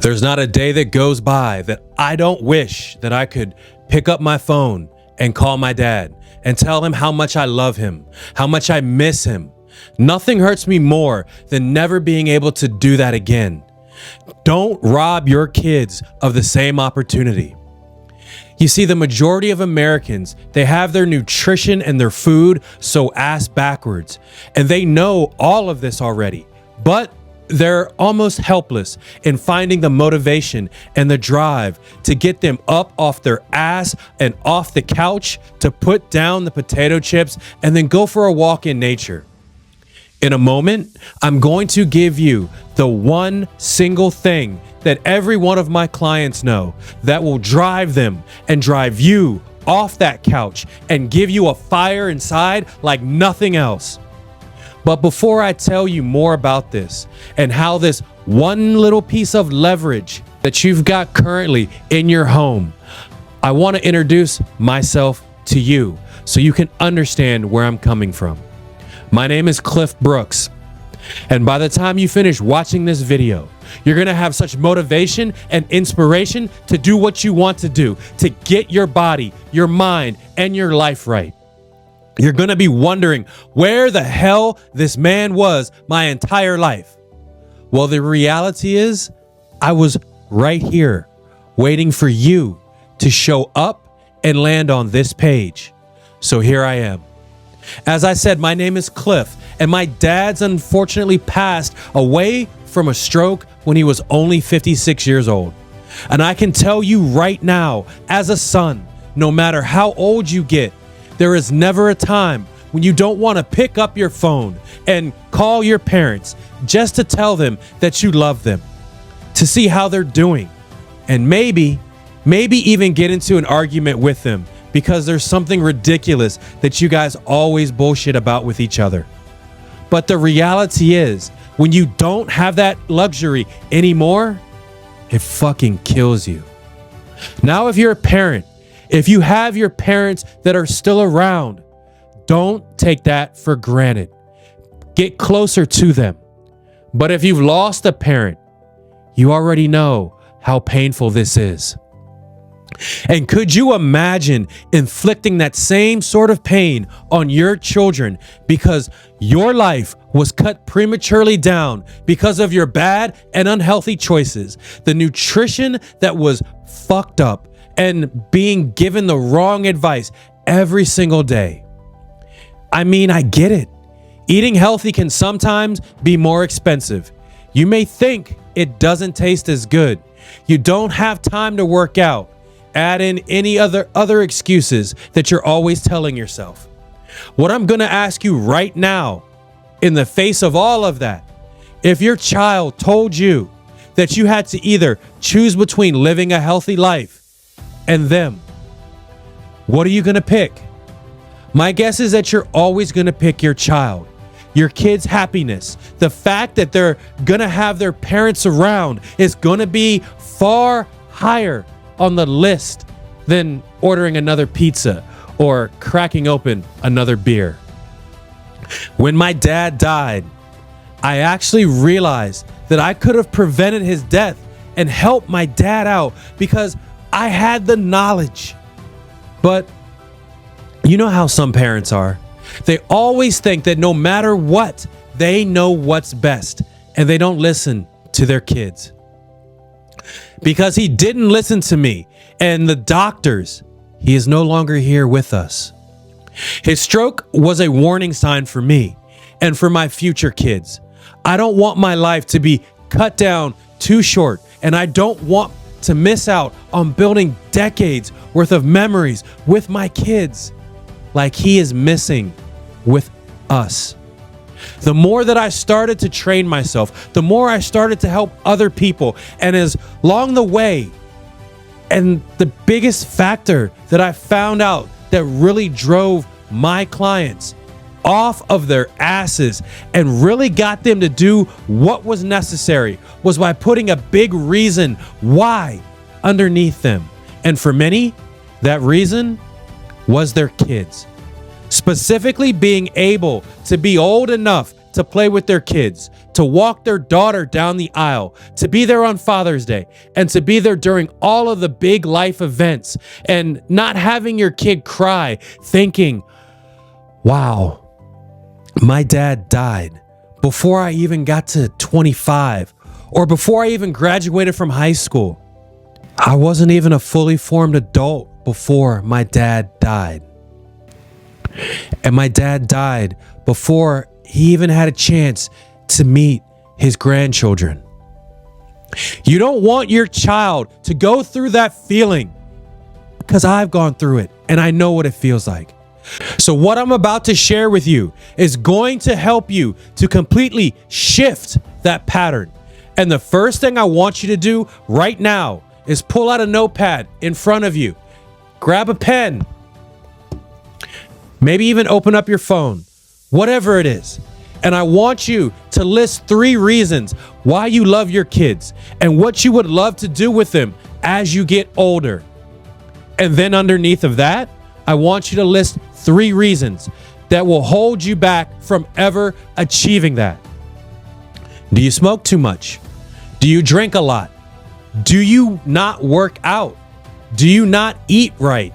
There's not a day that goes by that I don't wish that I could pick up my phone and call my dad and tell him how much I love him, how much I miss him. Nothing hurts me more than never being able to do that again. Don't rob your kids of the same opportunity. You see, the majority of Americans, they have their nutrition and their food so ass backwards, and they know all of this already, but they're almost helpless in finding the motivation and the drive to get them up off their ass and off the couch to put down the potato chips and then go for a walk in nature. In a moment, I'm going to give you the one single thing that every one of my clients know that will drive them and drive you off that couch and give you a fire inside like nothing else. But before I tell you more about this and how this one little piece of leverage that you've got currently in your home, I want to introduce myself to you so you can understand where I'm coming from. My name is Cliff Brooks, and by the time you finish watching this video, you're going to have such motivation and inspiration to do what you want to do, to get your body, your mind, and your life right. You're going to be wondering where the hell this man was my entire life. Well, the reality is I was right here waiting for you to show up and land on this page. So here I am. As I said, my name is Cliff, and my dad's unfortunately passed away from a stroke when he was only 56 years old. And I can tell you right now, as a son, no matter how old you get, there is never a time when you don't want to pick up your phone and call your parents just to tell them that you love them, to see how they're doing, and maybe even get into an argument with them because there's something ridiculous that you guys always bullshit about with each other. But the reality is, when you don't have that luxury anymore, it fucking kills you. Now, if you're a parent, if you have your parents that are still around, don't take that for granted. Get closer to them. But if you've lost a parent, you already know how painful this is. And could you imagine inflicting that same sort of pain on your children because your life was cut prematurely down because of your bad and unhealthy choices, the nutrition that was fucked up, and being given the wrong advice every single day? I mean, I get it. Eating healthy can sometimes be more expensive. You may think it doesn't taste as good. You don't have time to work out. Add in any other excuses that you're always telling yourself. What I'm going to ask you right now, in the face of all of that, if your child told you that you had to either choose between living a healthy life and them, what are you going to pick? My guess is that you're always going to pick your child, your kid's happiness. The fact that they're going to have their parents around is going to be far higher on the list than ordering another pizza or cracking open another beer. When my dad died, I actually realized that I could have prevented his death and helped my dad out because I had the knowledge. But you know how some parents are. They always think that no matter what, they know what's best, and they don't listen to their kids. Because he didn't listen to me and the doctors, he is no longer here with us. His stroke was a warning sign for me and for my future kids. I don't want my life to be cut down too short, and I don't want to miss out on building decades worth of memories with my kids like he is missing with us. The more that I started to train myself, the more I started to help other people. And as along the way, and the biggest factor that I found out that really drove my clients off of their asses and really got them to do what was necessary was by putting a big reason why underneath them. And for many, that reason was their kids. Specifically being able to be old enough to play with their kids, to walk their daughter down the aisle, to be there on Father's Day, and to be there during all of the big life events, and not having your kid cry thinking, wow, my dad died before I even got to 25 or before I even graduated from high school. I wasn't even a fully formed adult before my dad died. And my dad died before he even had a chance to meet his grandchildren. You don't want your child to go through that feeling, because I've gone through it and I know what it feels like. So what I'm about to share with you is going to help you to completely shift that pattern. And the first thing I want you to do right now is pull out a notepad in front of you, grab a pen, maybe even open up your phone, whatever it is. And I want you to list 3 reasons why you love your kids and what you would love to do with them as you get older. And then underneath of that, I want you to list 3 reasons that will hold you back from ever achieving that. Do you smoke too much? Do you drink a lot? Do you not work out? Do you not eat right?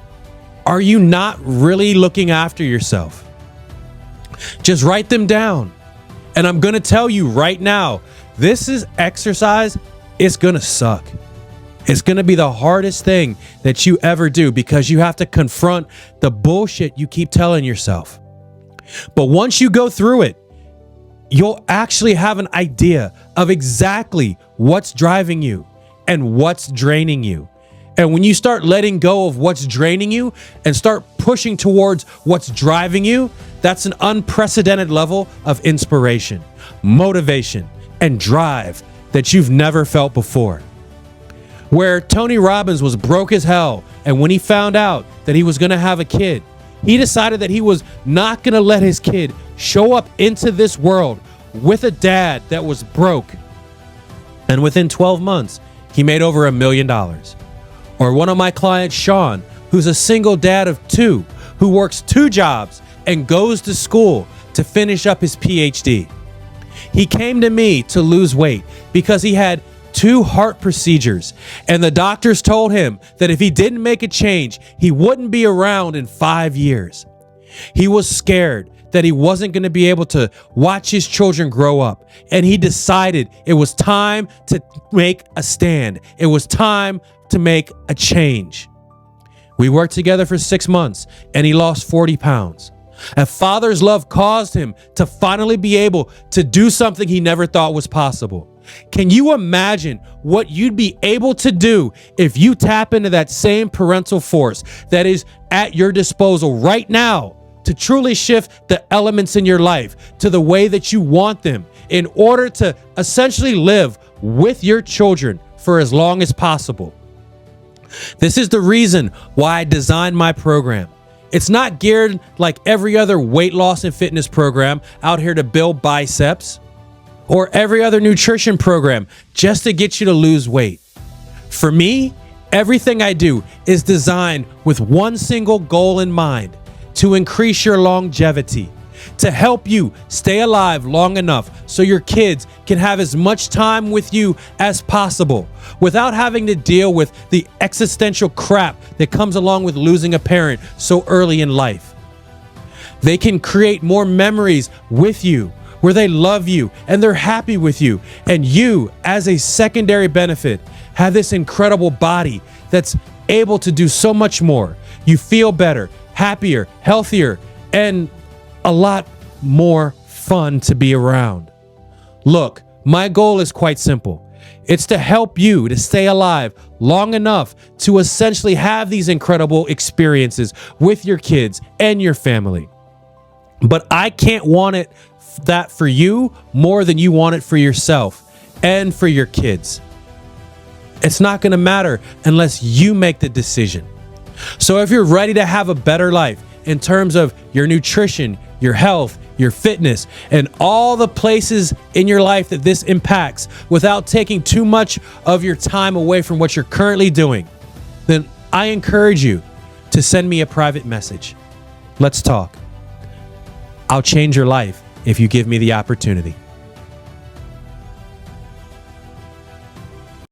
Are you not really looking after yourself? Just write them down. And I'm going to tell you right now, this is exercise. It's going to suck. It's going to be the hardest thing that you ever do, because you have to confront the bullshit you keep telling yourself. But once you go through it, you'll actually have an idea of exactly what's driving you and what's draining you. And when you start letting go of what's draining you and start pushing towards what's driving you, that's an unprecedented level of inspiration, motivation, and drive that you've never felt before. Where Tony Robbins was broke as hell, and when he found out that he was going to have a kid, he decided that he was not going to let his kid show up into this world with a dad that was broke. And within 12 months, he made over $1 million. Or one of my clients, Sean, who's a single dad of 2, who works 2 jobs and goes to school to finish up his PhD. He came to me to lose weight because he had 2 heart procedures, and the doctors told him that if he didn't make a change, he wouldn't be around in 5 years. He was scared that he wasn't going to be able to watch his children grow up, and he decided it was time to make a stand. It was time to make a change. We worked together for 6 months, and he lost 40 pounds. A father's love caused him to finally be able to do something he never thought was possible. Can you imagine what you'd be able to do if you tap into that same parental force that is at your disposal right now to truly shift the elements in your life to the way that you want them in order to essentially live with your children for as long as possible? This is the reason why I designed my program. It's not geared like every other weight loss and fitness program out here to build biceps, or every other nutrition program just to get you to lose weight. For me, everything I do is designed with one single goal in mind: to increase your longevity, to help you stay alive long enough so your kids can have as much time with you as possible without having to deal with the existential crap that comes along with losing a parent so early in life. They can create more memories with you where they love you and they're happy with you. And you, as a secondary benefit, have this incredible body that's able to do so much more. You feel better, happier, healthier, and a lot more fun to be around. Look, my goal is quite simple. It's to help you to stay alive long enough to essentially have these incredible experiences with your kids and your family. But I can't want that for you more than you want it for yourself and for your kids. It's not going to matter unless you make the decision. So if you're ready to have a better life in terms of your nutrition, your health, your fitness, and all the places in your life that this impacts without taking too much of your time away from what you're currently doing, then I encourage you to send me a private message. Let's talk. I'll change your life if you give me the opportunity.